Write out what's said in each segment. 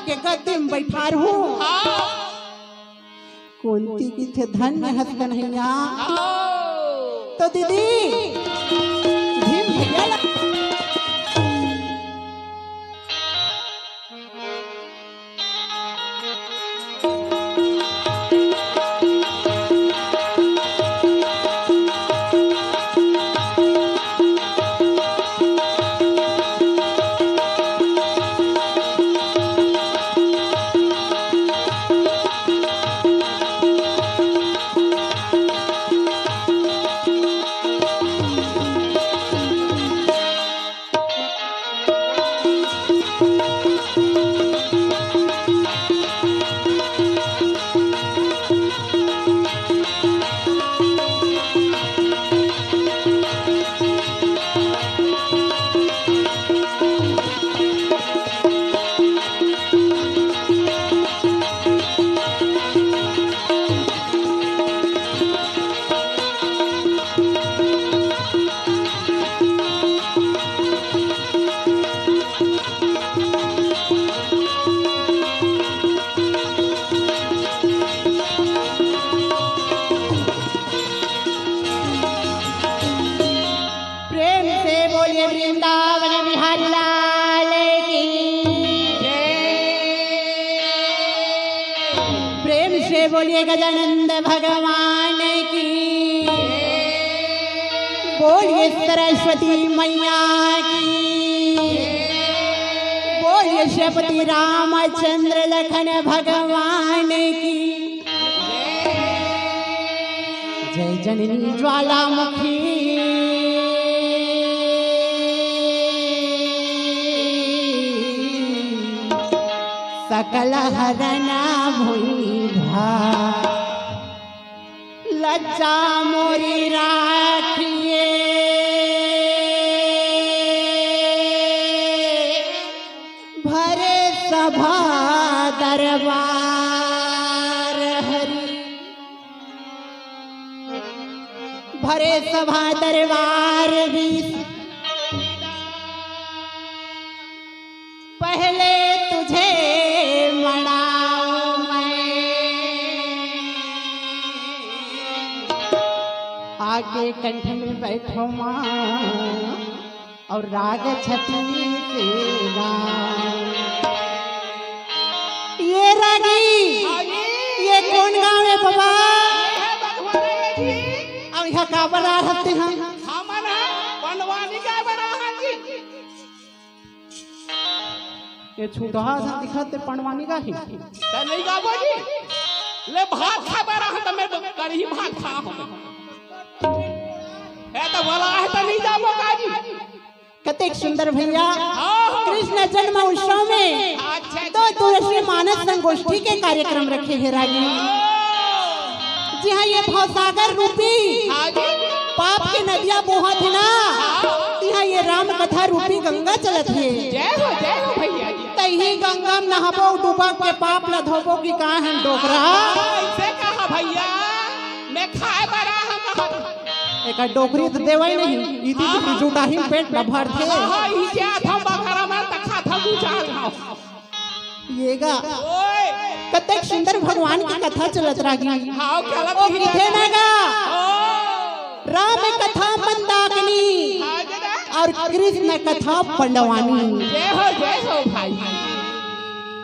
के गद्दे में बैठा रहूं। कुंती की थे धन्य हस कन्हैया। तो दीदी भीम भैया वृंदावन बिहारी लाल की प्रेम से बोलिए गजानंद भगवान की बोलिए सरस्वती मैया की बोलिए श्रीपति रामचंद्र लखन भगवान की जय जननी ज्वालामुखी सकल हरना भुई लज्जा मोरी राखिए भरे सभा दरबार हरि भरे सभा दरबार भी पहले तुझे आगे कंठ में बैठो माँ और राग छती से ये रागी ये कौन गाँव है बाबा? अब यहाँ का बना हफ्ते हम ये छूटा सा दिखाते पंडवानी का ही नहीं गाबो जी ले भात खा बरा हम तो मैं करी भात खा हम है तो वाला है तो नहीं जाबो काजी कतेक सुंदर भैया कृष्ण जन्म उत्सव में तो तुलसी मानस संगोष्ठी के कार्यक्रम रखे हैं रागी जी हाँ। ये भवसागर रूपी पाप के नदियाँ बोहत है ना यहाँ ये राम कथा रूपी गंगा चलत है। जय हो भैया जी। तही गंगा में नहाबो डूबा के पाप ल धोबो की कहाँ है डोकरा ऐसे कहा भैया मैं खाए बरा हम एक डोकरी तो देवाई नहीं इति की झूठा ही पेट न भर थे हां ई क्या थम बकरा में तखा थम चाल येगा कतेक सुंदर भगवान की कथा चलत रागी हां कहलत ओ किथे नगा राम कथा मंदाकिनी और कृष्ण कथा पंडवानी। जय हो भाई।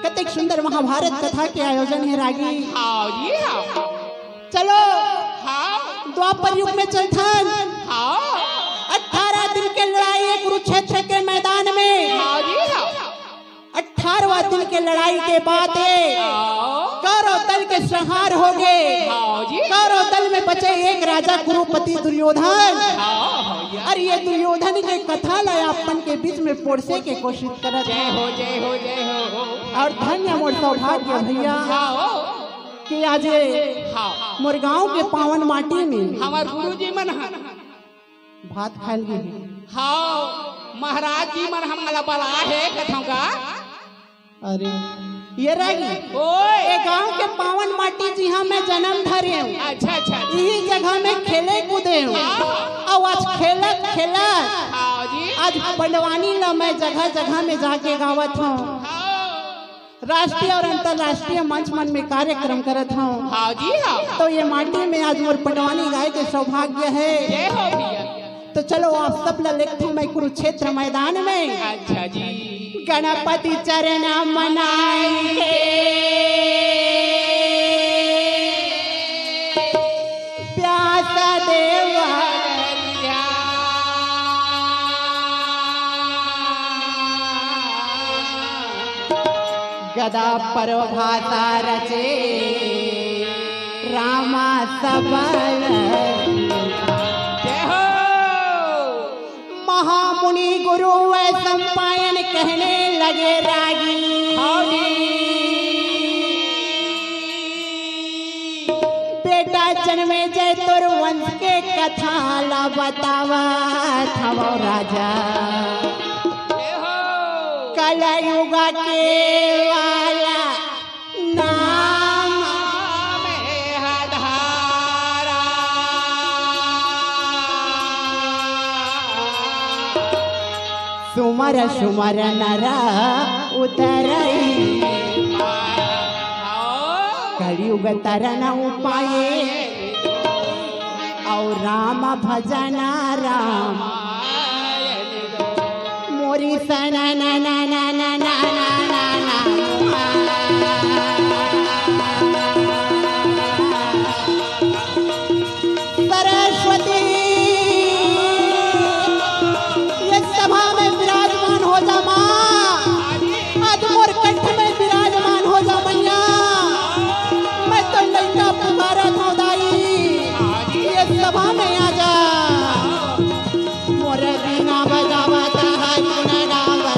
कतेक सुंदर महाभारत कथा के आयोजन है रागी। हां जी हां चलो हां द्वापर युग में चलथन 18 दिन के लड़ाई है कुरुक्षेत्र के मैदान में। 18वां दिन के लड़ाई के बाद कौरव दल के संहार हो गए। कौरव दल में बचे एक राजा कुरुपति दुर्योधन और ये दुर्योधन के कथा लायापन के बीच में पोड़से के कोशिश करत है। जय हो और धन्य मोर सौभाग्य भैया कि आज मोर गांव के पावन माटी में हमार गुरुजी मन भात खाल गए। हाँ महाराज जी मन हमला बला है कथों का। अरे ये रही ओए गांव के पावन माटी जी हाँ मैं जन्म धरे हूँ। अच्छा यही जगह में खेले कूदे हूँ और आज खेलत आज पंडवानी ला मैं जगह जगह में जाके गावत हूँ। राष्ट्रीय और अंतर्राष्ट्रीय मंच मन में कार्यक्रम करत हूँ। हाँ जी हाँ। तो ये माटी में आज मोर पटवानी गाय के सौभाग्य है। जय हो भैया। तो चलो आप सब ला लिखती हूँ मैं कुरुक्षेत्र मैदान में। अच्छा जी। गणपति चरण मनाएंगे, प्यासा देवा गदा परभाता रचे रामा सबल। जय हो। महामुनि गुरु व संपायन कहने लगे रागी, हाँ जी। बेटा जन्मे जय तुर वंश के कथा ला बतावा था वो राजा। जय हो। कलयुग के वाला नाम में हधारा। सुमर सुमर नरा उतरई, कलयुग तरन उपाये और राम भजन राम मोरी सना ना ना ना ना ना ना ना सरस्वती ये सभा में विराजमान हो जा माँ, आज मोर कंठ में विराजमान हो जा मैया। मैं तो लड़का पुकारा मौदाई, ये सभा में आ जा। मोर बिना बजावता है गुना गावे,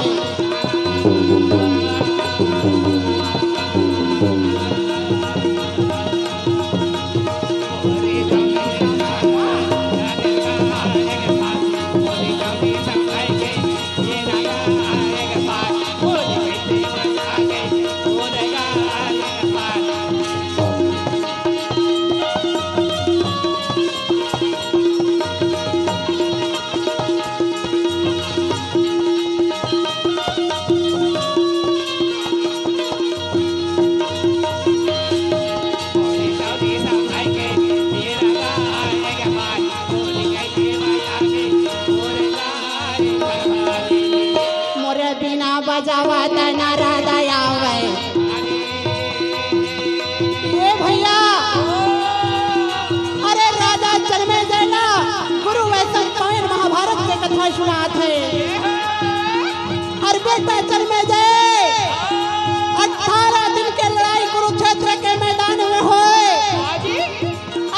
मोर बिना बजावता नारा दयावे। ये भैया अरे राजा जन्मे जयला गुरु वैसन पायन महाभारत के कथा सुनात है। और बेटा जन्मे जय 18 दिन के लड़ाई कुरुक्षेत्र के मैदान में होए।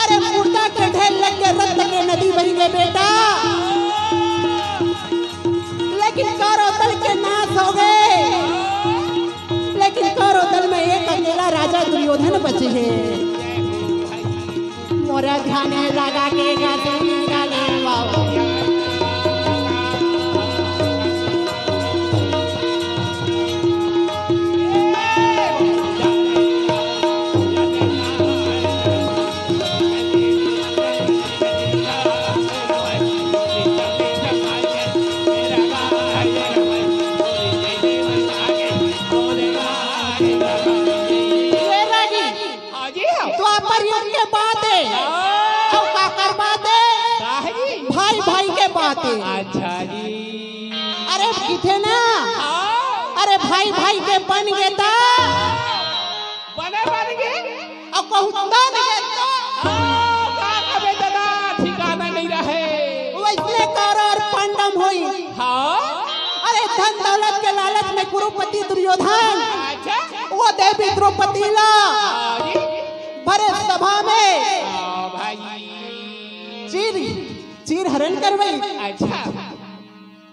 अरे मुर्दा के ढेर लग के रक्त के नदी बह गए बेटा, लेकिन कौरव दल के नाश हो गए। लेकिन कौरव दल में एक अकेला राजा दुर्योधन बचे हैं। मोरा ध्यान लगा के गाते निकाले बाबा। द्वापर युग के बातें और काकर बातें, भाई भाई के बातें। अच्छा जी। अरे किथे ना, अरे भाई भाई के बन गए ता बने बन गए और कहूँ तन गए ता का कबे दादा ठिकाना नहीं रहे। वैसे कौरव और पांडव हुई। हाँ। अरे धन दौलत के लालच में कुरुपति दुर्योधन अच्छा। वो देवी द्रौपदी ला भरे सभा में भाई चीर चीर हरण करवई। अच्छा।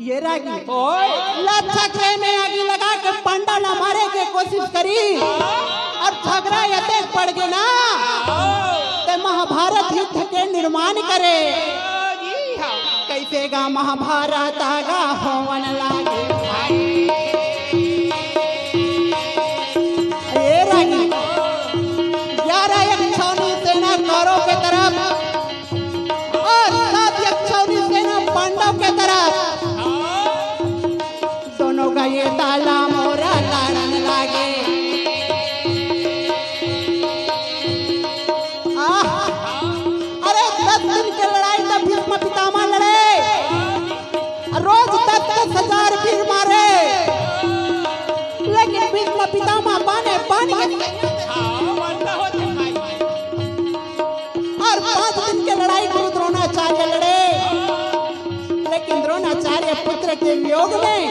ये रागी ओए लक्षक में आगे लगा के पांडा ला मारे के कोशिश करी और झगड़ा यते पड़ गए ना ते महाभारत युद्ध के निर्माण करे। जी हाँ। कैसे गा महाभारत आगा होवन लागे। ये रागी 11 यक्षौनी सेना कौरव के तरफ और 7 यक्षौनी सेना पांडव के तरफ। दोनों का ये ताला मोरा लड़न लागे। मान हाँ बनता होते भाई और 5 दिन की लड़ाई गुरु द्रोणाचार्य लड़े, लेकिन द्रोणाचार्य पुत्र के वियोग में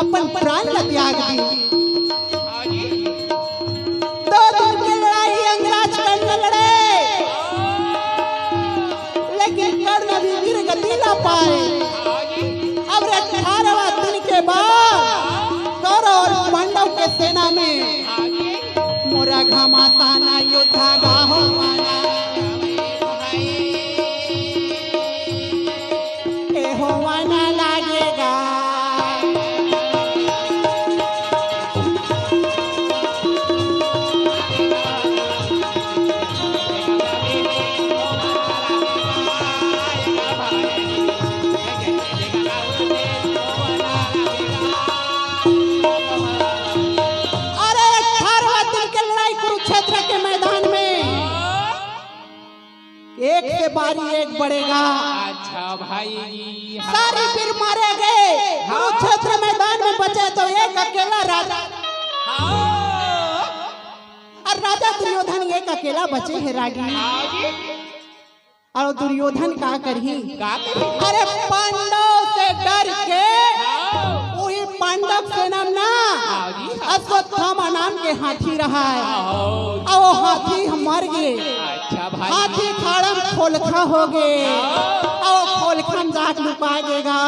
अपन प्राण न त्याग दी। हाँ जी 2 दिन की लड़ाई अंगराज कर्ण लड़े, लेकिन कर्ण भी वीर गति न पाए। हाँ जी अब 18वां दिन के बाद कौरव और पांडव के सेना में हाँ जी मोरा घमासाना योद्धा गाहो माना ए होवाना लागेगा। अरे 18वां दिन की लड़ाई कुरुक्षेत्र के मैदान में एक से बारी एक बढ़ेगा। अच्छा भाई सारे वीर मारे गए, कुरुक्षेत्र मैदान में बचे तो एक अकेला राजा हाँ और राजा दुर्योधन एक अकेला बचे है रागी। हाँ जी और दुर्योधन का करही, का करी अरे पांडव से डर के हाँ वही पांडव सेना ना हाँ जी अश्वत्थामा नाम के हाथी रहा है, हाँ और वो हाथी मर गए। अच्छा भाई हाथी खाड़म खोलखा हो गए, और खोलखा में जाके लुका देगा।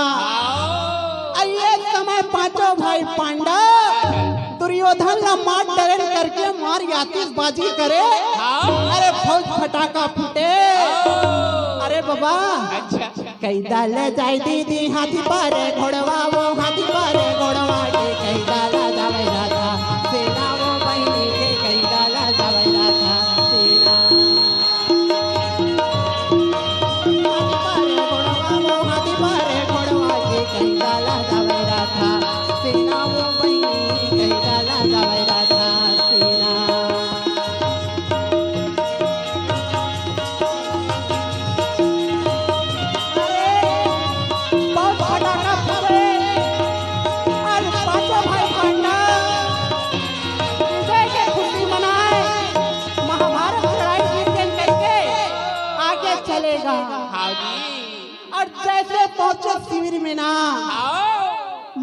और ये समय 5 भाई पांडव दुर्योधन ला मार डरन करके मार आतिशबाजी करे, अरे फौज फटाका फूटे। अरे बाबा अच्छा कैदा ले जाए दीदी हाथी पर घोड़वा, वो हाथी पर घोड़वा के कैदा ला जावे राधा सेना, वो बहिनी के कैदा ला जावे राधा सेना। हाथी पर घोड़वा के कैदा ला जावे राधा सेना, वो बहिनी कैदा ला जावे राधा सेना। बहुत फटाका फूटे और 5 भाई पांडव विजय की खुशी मनाए, महाभारत लड़ाई जीत करके आगे चलेगा। हाँ जी और जैसे पहुंचे शिविर में ना हाँ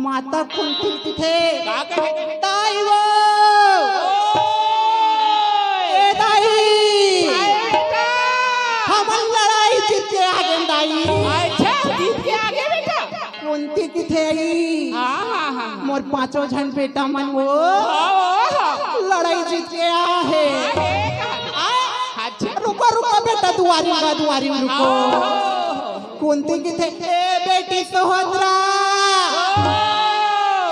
माता कुंती थे, का कहे ताई वो ए दाई हम लड़ाई जीत के आगे दाई। अच्छा जीत के आगे बेटा कुंती की थे आई हाँ हाँ हाँ मोर 5 जन बेटा मन वो हाँ लड़ाई जीत के आया है। अच्छा रुको रुको बेटा, दुआरी में रुको। कुंती की थे ए बेटी सुभद्रा,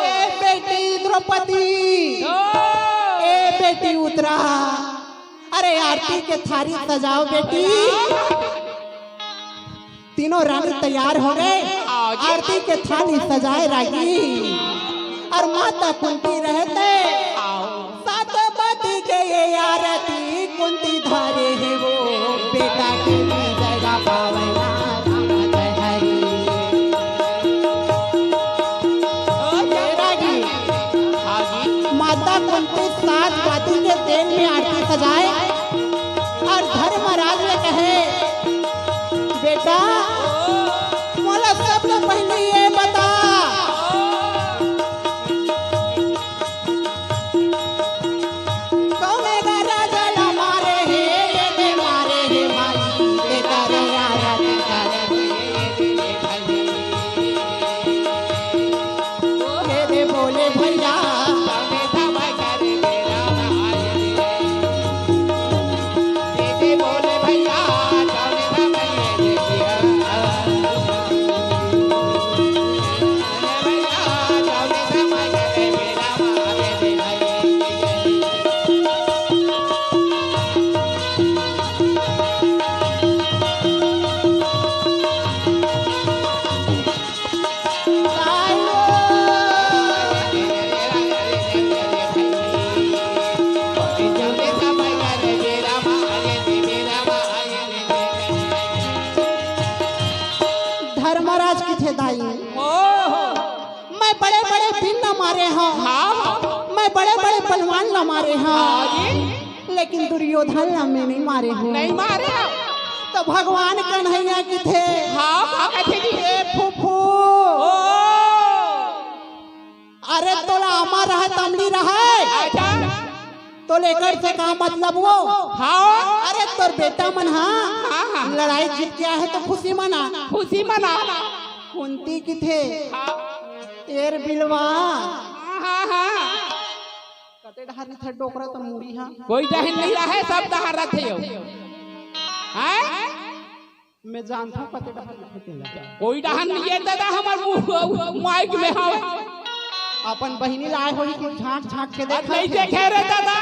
ए बेटी द्रौपदी, ए बेटी उत्तरा, अरे आरती के थारी सजाओ बेटी। तीनों रानी तैयार हो गए, आरती के थाली सजाए रागी। और माता कुंती रहते सात बती के ये आरती कुंती धारे है वो बेटा के जगह पावना राम जय हरि। जय रागी माता कुंती 7 बाती के तेल में आरती सजाए और धर्मराज ने कहे बेटा मोला सबसे पहले ये बता कौनेगा राजा ला मारे हे बेटे मारे हे भाई बेटा रे आरती करे हे रे बोले भैया पहलवान ला मारे हाँ हाँ जी लेकिन दुर्योधन ला में नहीं मारे हो नहीं मारे हो तो भगवान कन्हैया की थे हाँ का कहते जी ए फूफू ओ अरे तोला अमर रहे तमली रहे अच्छा तो लेकर से का मतलब वो हाँ अरे तोर बेटा मन हाँ हाँ हाँ लड़ाई जीत गया है तो खुशी मना खुशी मना कुंती की थे हाँ एर बिलवा हाँ हाँ कते ढारी था डोकरा तो मुड़ी हाँ कोई दहन नहीं रहे सब दहार रखे हो हैं मैं जानता हूँ कते ढारी कोई दहन नहीं है दादा हमार माइक में हाँ अपन बहिनी लाए होई कि झांक झांक के देखा नहीं देखे रे दादा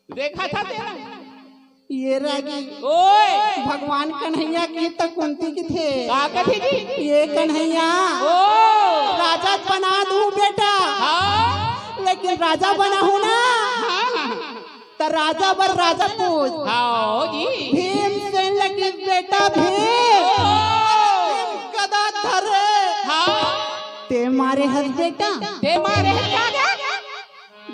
देखा था तेरा ये रागी ओए भगवान कन्हैया की तो कुंती की थे का कथी जी ये कन्हैया ओ राजा बना दूं बेटा हाँ लेकिन राजा बना हूं ना हाँ तो राजा बर राजा पूछ हाँ जी भीमसेन लगी बेटा भीम गदा धरे हाँ ते मारे हस बेटा ते मारे क्या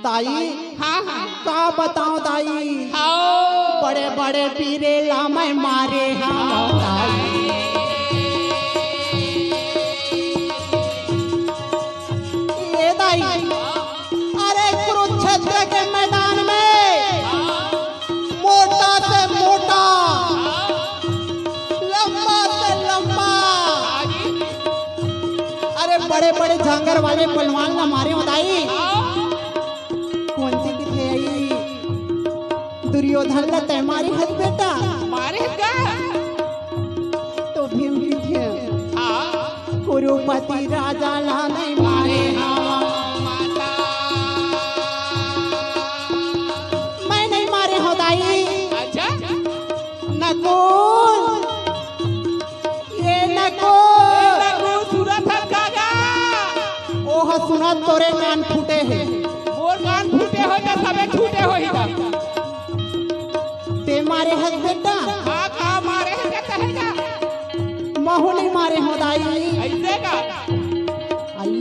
दाई हाँ हाँ का बताऊं दाई हाँ बड़े बड़े पीरे लामे मारे हम दाई ये दाई अरे कुरुक्षेत्र के मैदान में मोटा से मोटा लंबा से लंबा अरे बड़े बड़े झांगर वाले पहलवान ना मारे बताई कौन सी की थे आई दुर्योधन ला तय मारी हद बेटा मारे क्या तो भीम की थे हाँ कुरुपति राजा ला नहीं मारे हाँ माता मैं नहीं मारे हो दाई अच्छा नकुल ये नकुल लगू सूरत है कागा ओह सुना तोरे कान फूटे हैं मोर कान फूटे हो या सबे छूटे हो ही ना ते मारे हद बेटा का मारे हैं कहता है का महू नहीं मारे हो दाई ऐसे का आई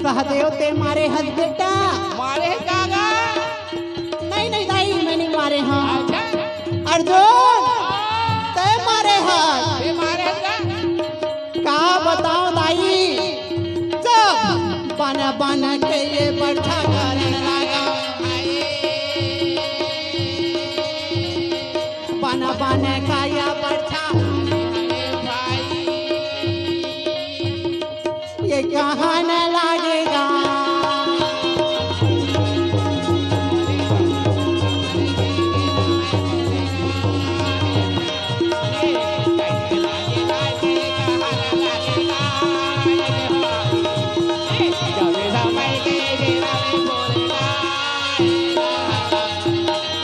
सहदेव ते मारे हद बेटा मारे हैं कागा नहीं नहीं दाई मैं नहीं मारे हाँ अच्छा अर्जुन ते मारे हद ये मारे हैं का बताओ दाई जब बन बन के ये बढ़ा करने लगा बन बन का या बढ़ा ये कहाँ न लगेगा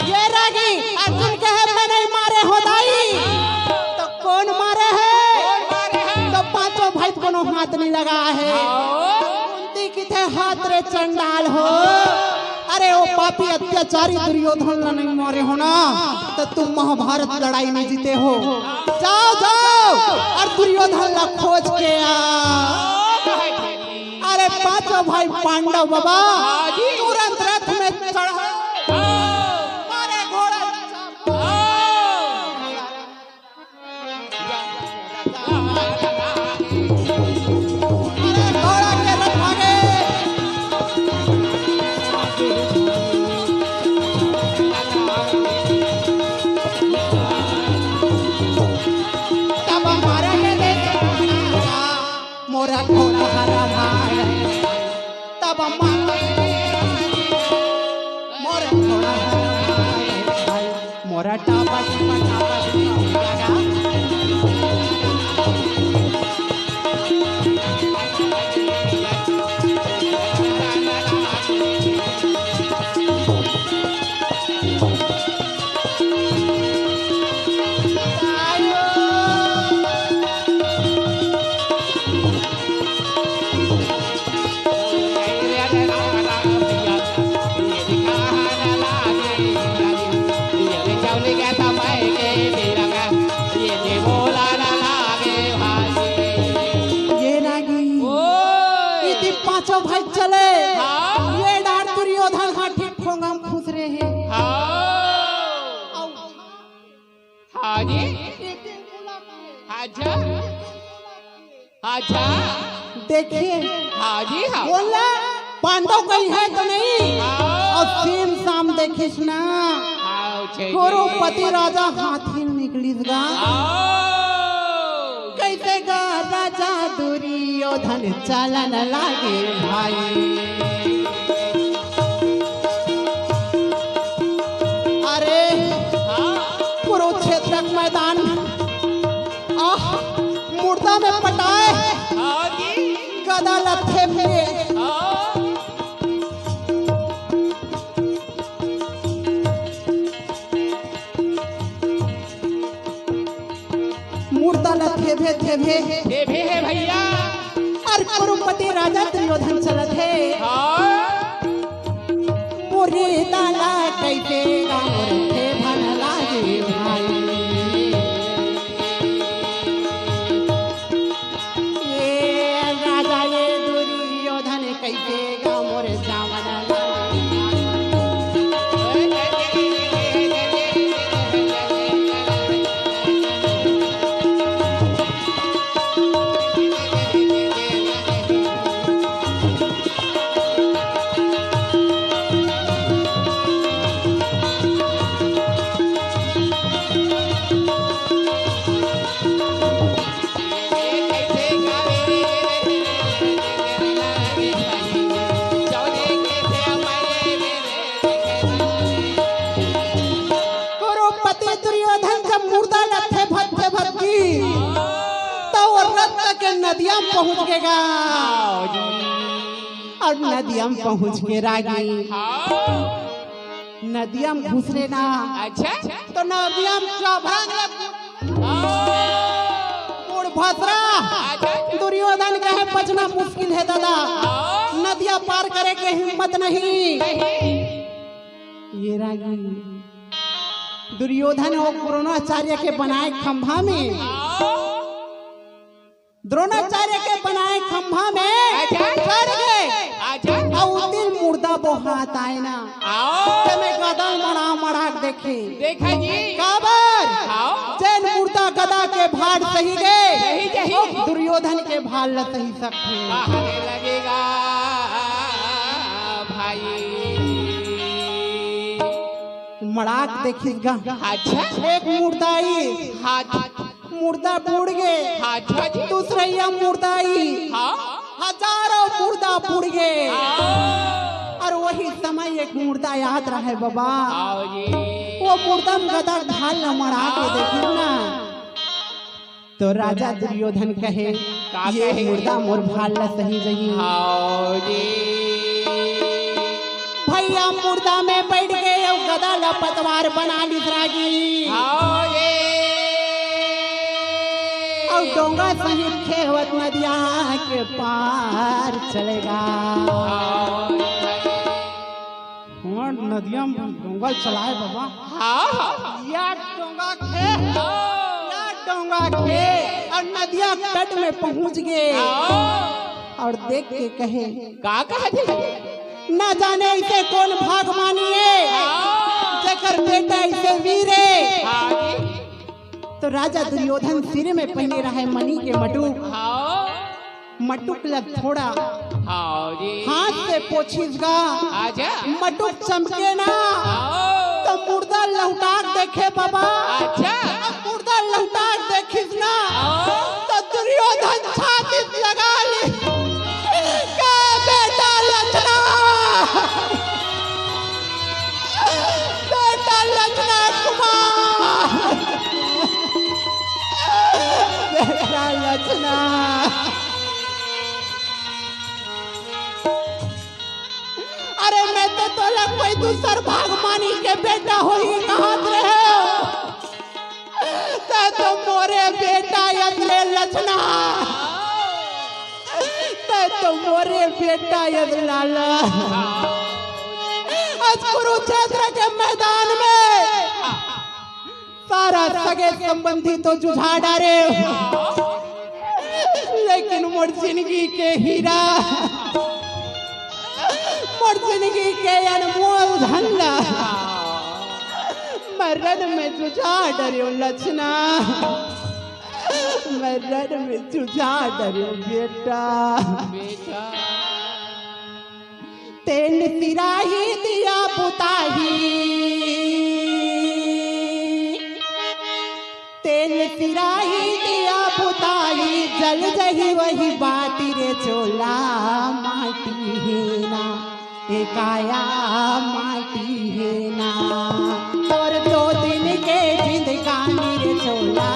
ये रागी अर्जुन कहे मैं नहीं मारे हो दाई तो कौन मारे है तो पांचों भाई कोनो हाथ नहीं लगा है कुंती की थे हाथ रे चंडाल हो अरे वो पापी अत्याचारी दुर्योधन ला नहीं मारे हो ना तो तुम महाभारत लड़ाई में जीते हो जाओ जाओ और दुर्योधन ला खोज के आ अरे पांचों भाई पांडव बाबा तुरंत रथ में चढ़ा मारे घोड़ा अरे घोड़ा के रथ भागे तब हमारा के देख मोरा घोड़ा हरा भाई तब हमारा मोरा घोड़ा हरा भाई मोरा टापा लगा Hãy subscribe cho kênh Ghiền Mì Gõ để không bỏ lỡ अच्छा देखिए हाँ जी हाँ बोला पांडव कहीं है तो नहीं आओ। और सीन शाम देखिस ना आओ छे कुरुपति राजा हाथी निकलिस गा आओ। कैसे गा राजा दुर्योधन चलन लागे भाई अरे कुरुक्षेत्र मैदान आह मुर्दा में पटाए हाँ जी गदा लथे फिरे आओ। मुर्दा लथे भे थे भे ये भी है भैया और कुरुपति राजा दुर्योधन चलत है हाँ मोरे दाला कैसे गाँव थे भन लागे भाई ये राजा ये दुर्योधन कैसे गाँव रे जावन कुरुपति दुर्योधन जब मुर्दा लथे भत्ते भत्ती तो वो रत्न के नदिया में पहुंच गएगा आओ जी और नदिया में पहुंच के रागी हाँ नदिया में घुसरे ना अच्छा तो नदिया में चौभांग मुड़ भसरा दुर्योधन कहे बचना मुश्किल है दादा नदिया पार करे के हिम्मत नहीं ये रागी दुर्योधन और द्रोणाचार्य के बनाए खंभा में द्रोणाचार्य के बनाए खंभा में चढ़ गए और उस दिन मुर्दा बोहात आए ना ते में गदा मड़ा मड़ा देखे देखा जी काबर आओ। जैन मुर्दा गदा के भाड़ सही सही गए सही। दुर्योधन के भाड़ ल सही सकते बहाने लगेगा भाई मड़ाक देखिस गा अच्छा एक मुर्दा आई हाथ मुर्दा बुड़ गए अच्छा जी दूसरा मुर्दा आई हाँ हजारों मुर्दा बुड़ गए आओ और वही समय एक मुर्दा याद रहे बाबा आओ जी वो मुर्दा में गदा ढाल न मरा के देखी ना तो राजा दुर्योधन कहे ये कहे? मुर्दा मोर भाल ल सही जही आओ जी भैया मुर्दा में बैठ गए और गदा ल पतवार बना ली रागी आओ जी और डोंगा सहित खेवत नदिया के पार चलेगा और नदिया में डोंगा चलाए बाबा हाँ या डोंगा खे और नदिया तट में पहुंच गए और देख के कहे का कहा थे न जाने इसे कौन भाग मानिए जकर बेटा इसे वीरे तो राजा दुर्योधन सिर में पहने रहे मणि के मटुक लग थोड़ा आओ जी हाथ से पोछिसगा आजा मटुक चमके ना तो मुर्दा लौटाक देखे बाबा अच्छा अब मुर्दा लौटाक देखिस ना तो दुर्योधन छाती लगा ली का बेटा लचना बेटा लचना कुमार बेटा लचना अरे मैं तो लग कोई दूसर भागमानी के बेटा हो ही कहत रहे तो मोरे बेटा यदले लचना तो मोरे बेटा यदलाला आज कुरुक्षेत्र के मैदान में सारा सगे संबंधी तो जुझा डारे लेकिन मोर जिंदगी के हीरा मोर जिंदगी के अनमोल धन मरण में जुझा डरे लचना मैं रण में चुझा डरे बेटा। बेटा तेल तिराही दिया बुताही, तेल तिराही दिया बुताही, जल जही वही बाती रे चोला माटी है ना, एकाया माटी है ना। और 2 दिन के जिंदगानी रे चोला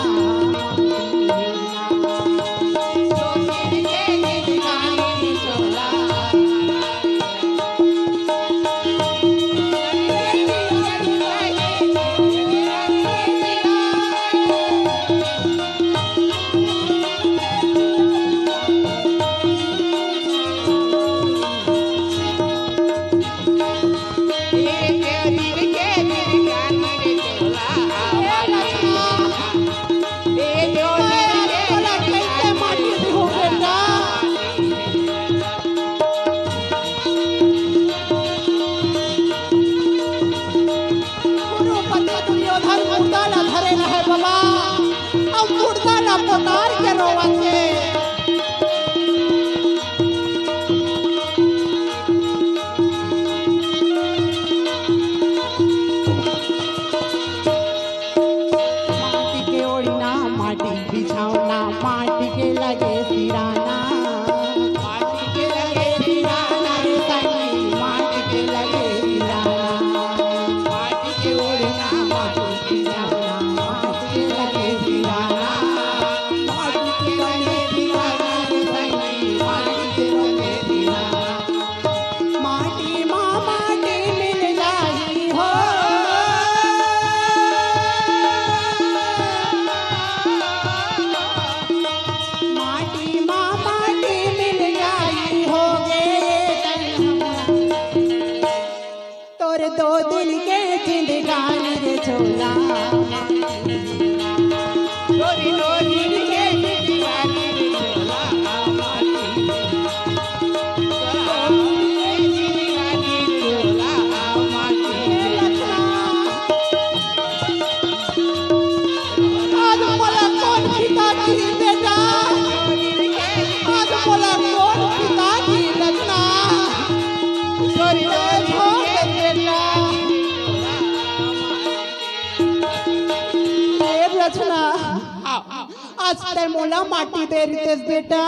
मोला माटी दे रितेश बेटा।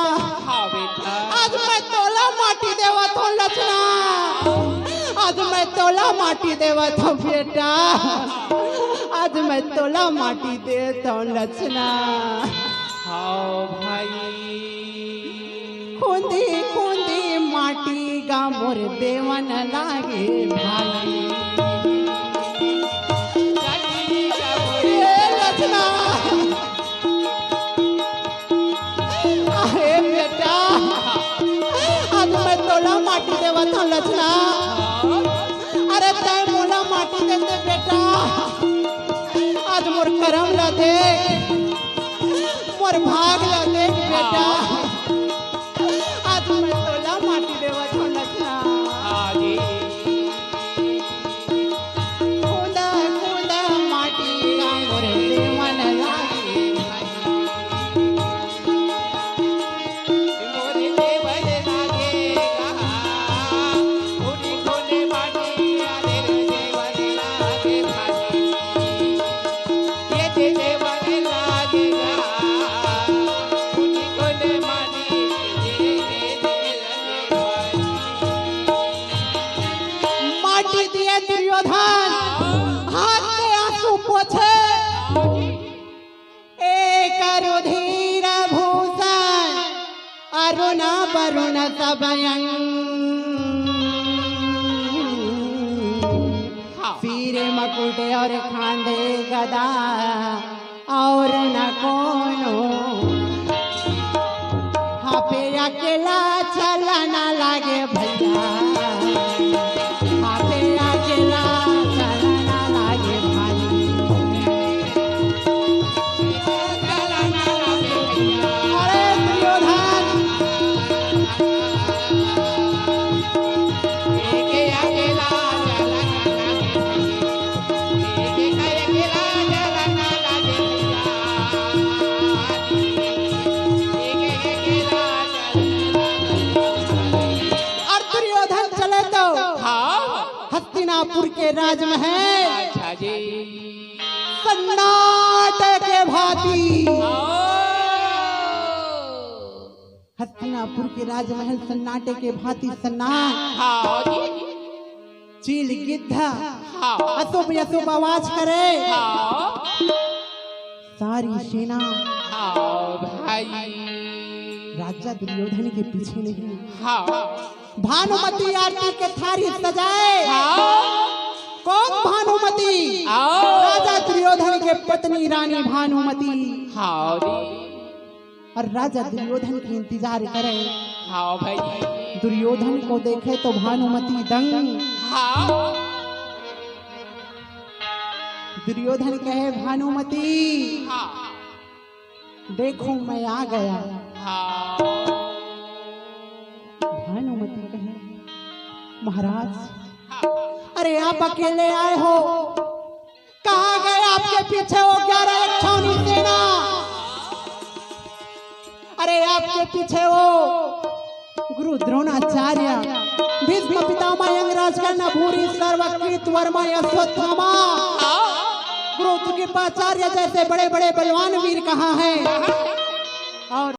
हाँ बेटा आज मैं तोला माटी देवा तो लचना, आज मैं तोला माटी देवा तो बेटा, आज मैं तोला माटी दे तो लचना। हाँ भाई खूंदी खूंदी माटी गा मोर देवन लागे भाई। लचना माटी देवा था लचना। अरे तय मोला माटी दे दे बेटा, आज मोर करम ला दे, मोर भाग ला दे बेटा, आज मैं तोला माटी देवा था लचना। कूदा कूदा माटी का मोर देवन लागे दुर्योधन हाथ से आंसू पोछे। एक रुधिर भूषण अरुण वरुण सबयं, सिर मुकुट और खांदे गदा और न कोनो। हाँ पे अकेला चलना लागे भैया, हस्तिनापुर के राजमहल अच्छा जी सन्नाटे के भांति। ओ हस्तिनापुर के राजमहल सन्नाटे के भांति सन्नाट। हाँ जी चील गिद्धा हाँ अशुभ अशुभ आवाज करे। हाँ सारी सेना हाँ भाई राजा दुर्योधन के पीछे नहीं। हाँ भानुमति आरती के थारी सजाए। हाँ कौन भानुमति? आओ राजा दुर्योधन के पत्नी रानी भानुमति। हाँ जी और राजा दुर्योधन की इंतजार करे। हाँ भाई दुर्योधन को देखे तो भानुमति दंग। हाँ दुर्योधन कहे भानुमति हाँ देखो मैं आ गया। हाँ भानुमति कहे महाराज अरे आप अकेले आए हो, कहाँ गए आपके पीछे वो 11 एक छावनी सेना? अरे आपके पीछे वो गुरु द्रोणाचार्य, भीष्म पितामह, यंगराज कर्ण, भूरि, सर्वकृत, वर्मा, अश्वत्थामा, गुरु कृपाचार्य जैसे बड़े बड़े बलवान वीर कहाँ हैं? और